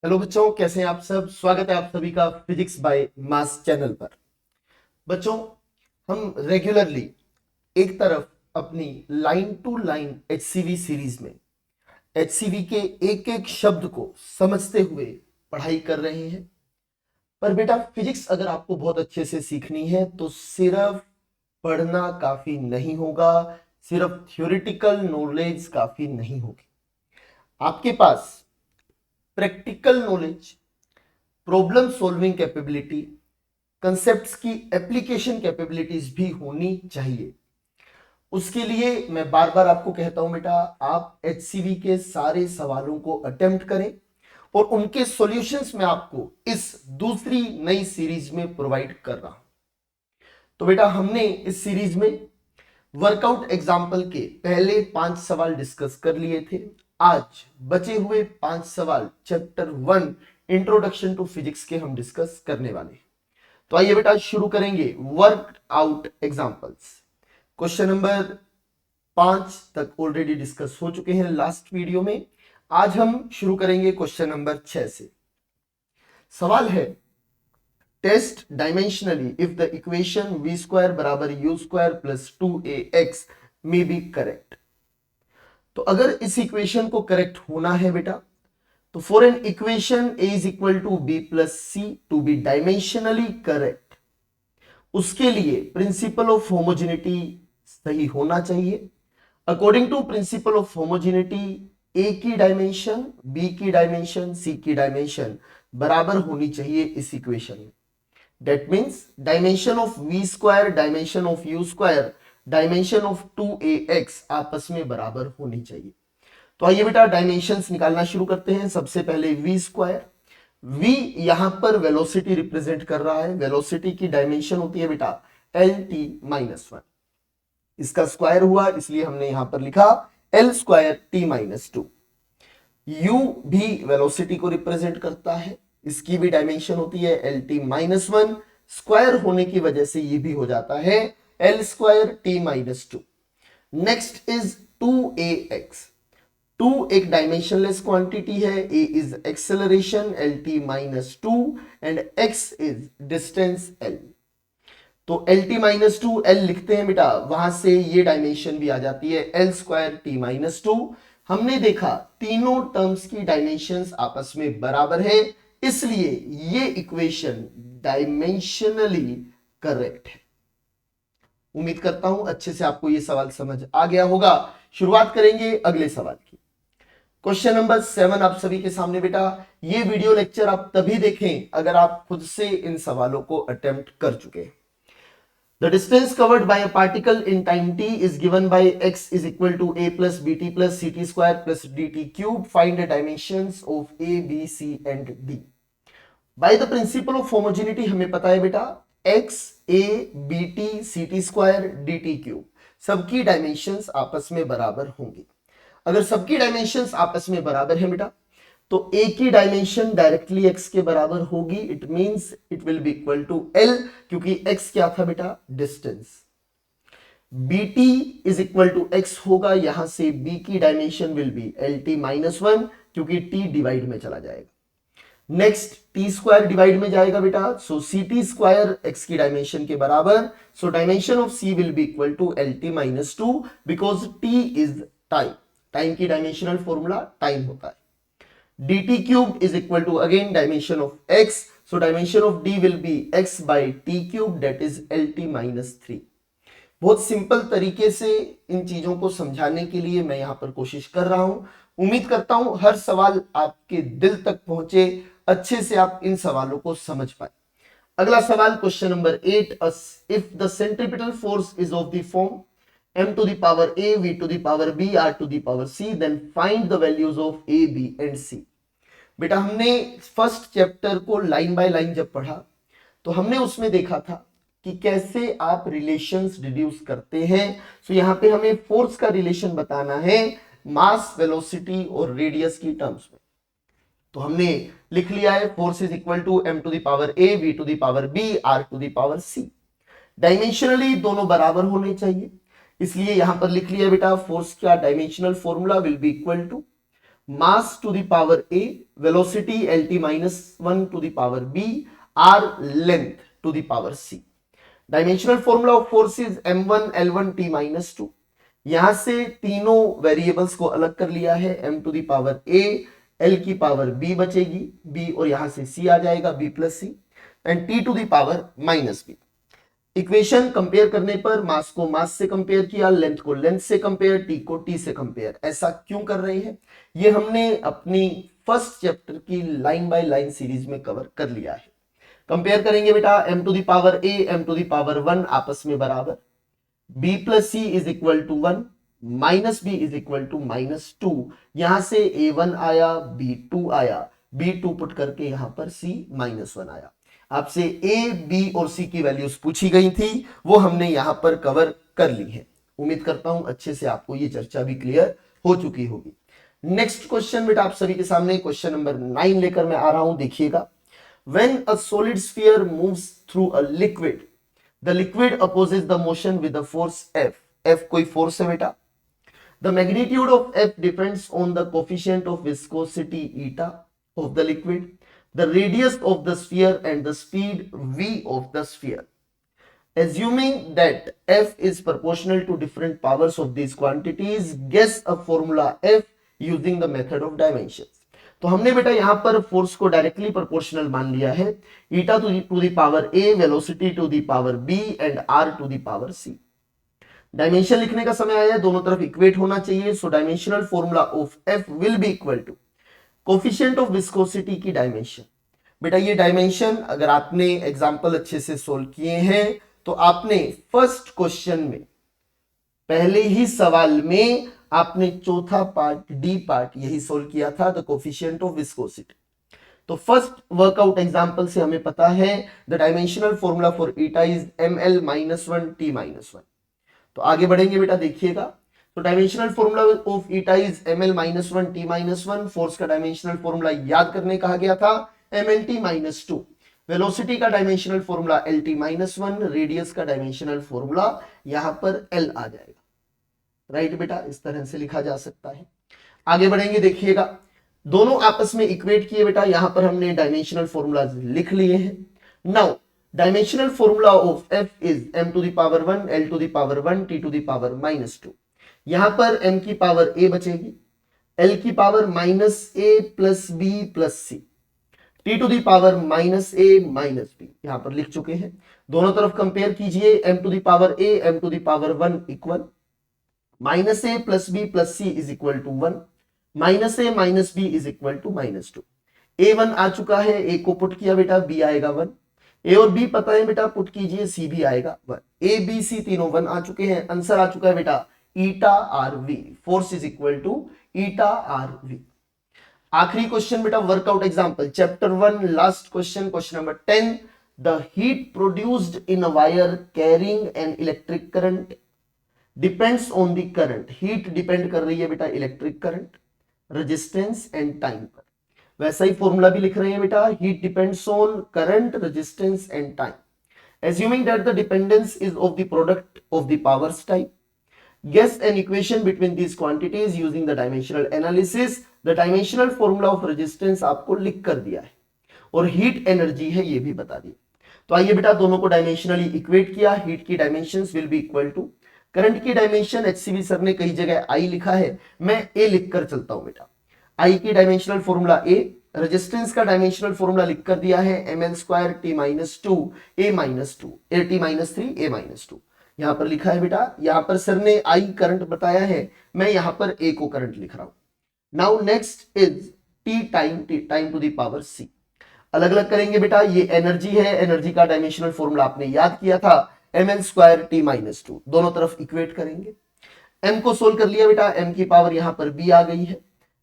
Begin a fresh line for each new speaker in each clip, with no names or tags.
Hello बच्चों, कैसे हैं आप सब। स्वागत है आप सभी का फिजिक्स बाय मास चैनल पर। बच्चों, हम रेगुलरली एक तरफ अपनी line to line HCV series में एचसीवी के एक एक शब्द को समझते हुए पढ़ाई कर रहे हैं। पर बेटा, फिजिक्स अगर आपको बहुत अच्छे से सीखनी है तो सिर्फ पढ़ना काफी नहीं होगा, सिर्फ थ्योरेटिकल नॉलेज काफी नहीं होगी। आपके पास practical knowledge, problem solving capability, concepts की एप्लीकेशन कैपेबिलिटीज भी होनी चाहिए। उसके लिए मैं बार बार आपको कहता हूं बेटा, आप एचसीवी के सारे सवालों को अटेम्प्ट करें और उनके सॉल्यूशंस मैं आपको इस दूसरी नई सीरीज में प्रोवाइड कर रहा हूं। तो बेटा, हमने इस सीरीज में वर्कआउट एग्जाम्पल के पहले 5 सवाल डिस्कस कर लिए थे। आज बचे हुए 5 सवाल चैप्टर 1 इंट्रोडक्शन टू फिजिक्स के हम डिस्कस करने वाले हैं। तो आइए बेटा शुरू करेंगे work out examples. Question number 5 तक ऑलरेडी डिस्कस हो चुके हैं लास्ट वीडियो में। आज हम शुरू करेंगे क्वेश्चन नंबर 6 से। सवाल है, test dimensionally if the equation v square बराबर u स्क्वायर प्लस 2ax में बी करेक्ट। तो अगर इस इक्वेशन को करेक्ट होना है बेटा, तो for an equation a is equal to B plus C to B dimensionally correct, उसके लिए प्रिंसिपल ऑफ होमोजेनिटी सही होना चाहिए। According to principle of homogeneity, A की डायमेंशन, बी की डायमेंशन, सी की डायमेंशन बराबर होनी चाहिए इस इक्वेशन में। That means dimension of V square, dimension of U square, dimension of 2ax आपस में बराबर होनी चाहिए। तो आइए बेटा डायमेंशंस निकालना शुरू करते हैं। सबसे पहले वी स्क्वायर, v यहां पर वेलोसिटी रिप्रेजेंट कर रहा है। वेलोसिटी की डायमेंशन होती है बेटा एल टी माइनस वन, इसका स्क्वायर हुआ इसलिए हमने यहां पर लिखा L square T minus to. u भी वेलोसिटी को रिप्रेजेंट करता है, इसकी भी डायमेंशन होती है L T minus one, square होने की वजह से ये भी हो जाता है L square T minus to. Next is 2ax। 2 एक डायमेंशनलेस क्वांटिटी है, a is acceleration L T minus to and x is distance l। तो L T minus to L लिखते हैं बेटा, वहां से ये डायमेंशन भी आ जाती है L square T minus to. हमने देखा तीनों टर्म्स की डायमेंशंस आपस में बराबर है, इसलिए ये इक्वेशन डायमेंशनली करेक्ट है। उम्मीद करता हूं अच्छे से आपको ये सवाल समझ आ गया होगा। शुरुआत करेंगे अगले सवाल की। क्वेश्चन नंबर 7 आप सभी के सामने बेटा। ये वीडियो लेक्चर आप तभी देखें अगर आप खुद से इन सवालों को अटेम्प्ट कर चुके हैं। The distance covered by a particle in time t is given by x is equal to a plus bt plus ct square plus dt cube. Find the dimensions of a, b, c and d. By the principle of homogeneity हमें पता है बेटा x, a, bt, ct square, dt cube सबकी dimensions आपस में बराबर होंगी। अगर सबकी डायमेंशंस आपस में बराबर है बेटा, तो a की डायमेंशन डायरेक्टली x के बराबर होगी। It means it will be equal to l, क्योंकि x क्या था बेटा, distance. bt is equal to x होगा, यहां से b की dimension will be L T minus one, क्योंकि t डिवाइड में चला जाएगा। नेक्स्ट टी स्क्वायर डिवाइड में जाएगा बेटा, so C T square x की डायमेंशन के बराबर। So dimension of c will be equal to L T minus two, because t is time. Time की डायमेंशनल फॉर्मूला टाइम होता है। dt cube is equal to again dimension of x, so dimension of d will be x by t cube, that is lt minus 3। बहुत simple तरीके से इन चीजों को समझाने के लिए मैं यहां पर कोशिश कर रहा हूं। उम्मीद करता हूं हर सवाल आपके दिल तक पहुंचे, अच्छे से आप इन सवालों को समझ पाए। अगला सवाल question number 8, if the centripetal force is of the form m to the power a, v to the power b, r to the power c, then find the values of a, b and c। बेटा, हमने first chapter को line by line जब पढ़ा तो हमने उसमें देखा था कि कैसे आप रिलेशंस डिड्यूस करते हैं। सो यहां पे हमें फोर्स का रिलेशन बताना है मास, वेलोसिटी और रेडियस की टर्म्स में। तो हमने लिख लिया है force is equal to m to the power a, v to the power b, r to the power c। Dimensionally दोनों बराबर होने चाहिए, इसलिए यहां पर लिख लिया बेटा फोर्स का dimensional formula will be equal to mass to the power a, velocity lt -1 to the power b, r length to the power c। Dimensional formula of force is m1 l1 t -2। यहां से तीनों variables को अलग कर लिया है, m to the power a, l की power b बचेगी b, और यहां से c आ जाएगा b plus c, and t to the power -b। Equation compare करने पर मास को मास से कंपेयर किया, लेंथ को लेंथ से कंपेयर, टी को टी से कंपेयर। ऐसा क्यों कर रहे हैं? ये हमने अपनी फर्स्ट चैप्टर की लाइन बाय लाइन सीरीज में कवर कर लिया है। कंपेयर करेंगे बेटा, m to the power a, m to the power 1 आपस में बराबर, b plus c is equal to 1, minus b is equal to -2। यहां से a1 आया, b2 आया, b2 पुट करके यहां पर c -1 आया। आपसे a, b और c की वैल्यूज पूछी गई थी, वो हमने यहां पर कवर कर ली है। उम्मीद करता हूं अच्छे से आपको ये चर्चा भी क्लियर हो चुकी होगी। नेक्स्ट क्वेश्चन बेटा आप सभी के सामने क्वेश्चन नंबर 9 लेकर मैं आ रहा हूं, देखिएगा। When a solid sphere moves through a liquid, the liquid opposes the motion with the force F. F कोई फोर्स है बेटा। The magnitude of F depends on the coefficient of viscosity eta of the liquid, the radius of the sphere and the speed v of the sphere. Assuming that F is proportional to different powers of these quantities, guess a formula F using the method of dimensions. तो हमने बेटा यहां पर force को directly proportional मान लिया है, eta to the power a, velocity to the power b and r to the power c। Dimension लिखने का समय आया है, दोनों तरफ इक्वेट होना चाहिए। So dimensional formula of f will be equal to coefficient of viscosity की डायमेंशन। बेटा ये डायमेंशन अगर आपने एग्जांपल अच्छे से सोल्व किए हैं तो आपने फर्स्ट क्वेश्चन में, पहले ही सवाल में आपने चौथा पार्ट डी पार्ट यही सोल्व किया था, द कोफिशिएंट ऑफ विस्कोसिटी। तो फर्स्ट वर्कआउट एग्जांपल से हमें पता है the dimensional formula for eta is ml -1 t -1। तो आगे बढ़ेंगे बेटा, देखिएगा। तो dimensional formula of eta is ml -1 t -1। Force का डायमेंशनल फॉर्मूला याद करने कहा गया था mlt -2। वेलोसिटी का डायमेंशनल फॉर्मूला lt -1। रेडियस का डायमेंशनल फॉर्मूला यहां पर l आ जाएगा। राइट बेटा, इस तरह से लिखा जा सकता है। आगे बढ़ेंगे, देखिएगा। दोनों आपस में इक्वेट किए बेटा, यहां पर हमने डायमेंशनल फॉर्मूला लिख लिए हैं। Now dimensional formula of f is m to the power 1, l to the power 1, t to the power -2। यहां पर m की पावर a बचेगी, l की power -a plus b plus c, t to the power -a minus b यहां पर लिख चुके हैं। दोनों तरफ कंपेयर कीजिए, m to the power a, m to the power 1 equal -a plus b plus c is equal to 1, -a minus b is equal to -2। a1 आ चुका है, a को पुट किया बेटा, b आएगा 1। a और b पता है बेटा, पुट कीजिए, c भी आएगा 1। a b c तीनों 1 आ चुके हैं। आंसर आ चुका है बेटा eta R V. Force is equal to eta R V. आखिरी क्वेश्चन बेटा, workout example chapter 1 last question, question number 10। The heat produced in a wire carrying an electric current depends on the current. Heat depend कर रही है बेटा electric current, resistance and time पर। वैसा ही formula भी लिख रहे हैं बेटा, heat depends on current, resistance and time. Assuming that the dependence is of the product of the powers type, guess an equation between these quantities using the dimensional analysis. The dimensional formula of resistance आपको लिख कर दिया है और heat energy है ये भी बता दिया। तो आइए बेटा दोनों को डायमेंशनली इक्वेट किया। हीट की dimensions will be equal to, current की डायमेंशन एचसीवी सर ने कई जगह आई लिखा है, मैं ए लिखकर चलता हूं बेटा। आई की डायमेंशनल फॉर्मूला ए, रेजिस्टेंस का डायमेंशनल फॉर्मूला लिख कर दिया है ml square t -2 a -2 t -3 a -2। यहां पर लिखा है बेटा, यहां पर सर ने आई करंट बताया है, मैं यहां पर a को करंट लिख रहा हूं। Now next is t time to the power c। अलग अलग करेंगे बेटा, ये एनर्जी है, एनर्जी का डायमेंशनल फॉर्मूला आपने याद किया था ml स्क्वायर t -2। दोनों तरफ इक्वेट करेंगे। m को सोल्व कर लिया बेटा, m की पावर यहां पर b आ गई है,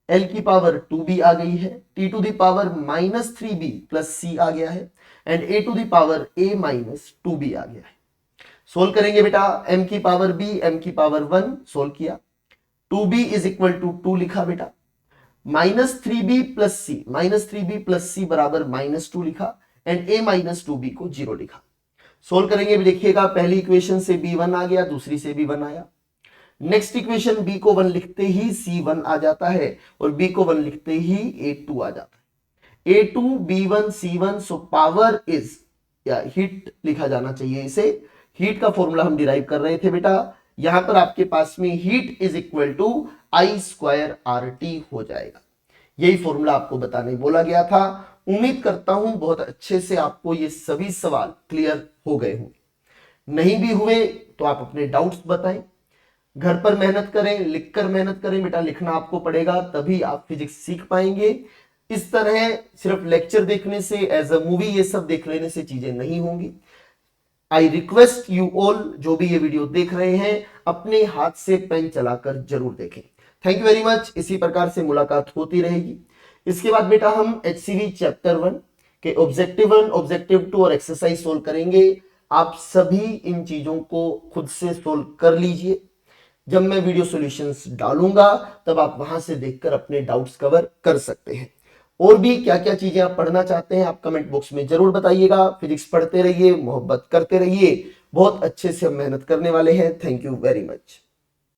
L की पावर 2b आ गई है, t to the power -3b plus c आ गया है, and a to the power a -2b आ गया है। सोल्व करेंगे बेटा, m की पावर b, m की पावर 1 सोल्व किया, 2b इज इक्वल टू 2 लिखा बेटा, -3b प्लस c बराबर -2 लिखा, एंड a -2b को 0 लिखा। सोल्व करेंगे भी, देखिएगा पहली इक्वेशन से b1 आ गया, दूसरी से b1 आया। नेक्स्ट इक्वेशन b को 1 लिखते ही c1 आ जाता है और b को 1 लिखते ही a2 आ जाता है। a2 b1 c1, so power is, या हीट लिखा जाना चाहिए इसे, हीट का फॉर्मूला हम डिराइव कर रहे थे बेटा, यहां पर आपके पास में heat is equal to I square R T हो जाएगा। यही फॉर्मूला आपको बताने बोला गया था। उम्मीद करता हूं बहुत अच्छे से आपको ये सभी सवाल क्लियर हो गए होंगे। नहीं भी हुए तो आप अपने डाउट्स बताएं, घर पर मेहनत करें, लिखकर मेहनत करें बेटा, लिखना आपको पड़ेगा तभी आप फिजिक्स सीख पाएंगे। इस तरह सिर्फ लेक्चर देखने से, एज अ मूवी ये सब देख लेने से चीजें नहीं होंगी। आई रिक्वेस्ट यू ऑल, जो भी ये वीडियो देख रहे हैं, अपने हाथ से पेन चलाकर जरूर देखें। Thank you very much. इसी प्रकार से मुलाकात होती रहेगी। इसके बाद बेटा हम HCV चैप्टर 1 के ऑब्जेक्टिव 1, ऑब्जेक्टिव 2 और एक्सरसाइज सोल्व करेंगे। आप सभी इन चीजों को खुद से सोल्व कर लीजिए। जब मैं वीडियो सॉल्यूशंस डालूंगा तब आप वहां से देखकर अपने डाउट्स कवर कर सकते हैं। और भी क्या क्या चीजें आप पढ़ना चाहते हैं आप कमेंट बॉक्स में जरूर बताइएगा। फिजिक्स पढ़ते रहिए, मोहब्बत करते रहिए, बहुत अच्छे से हम मेहनत करने वाले हैं। Thank you very much.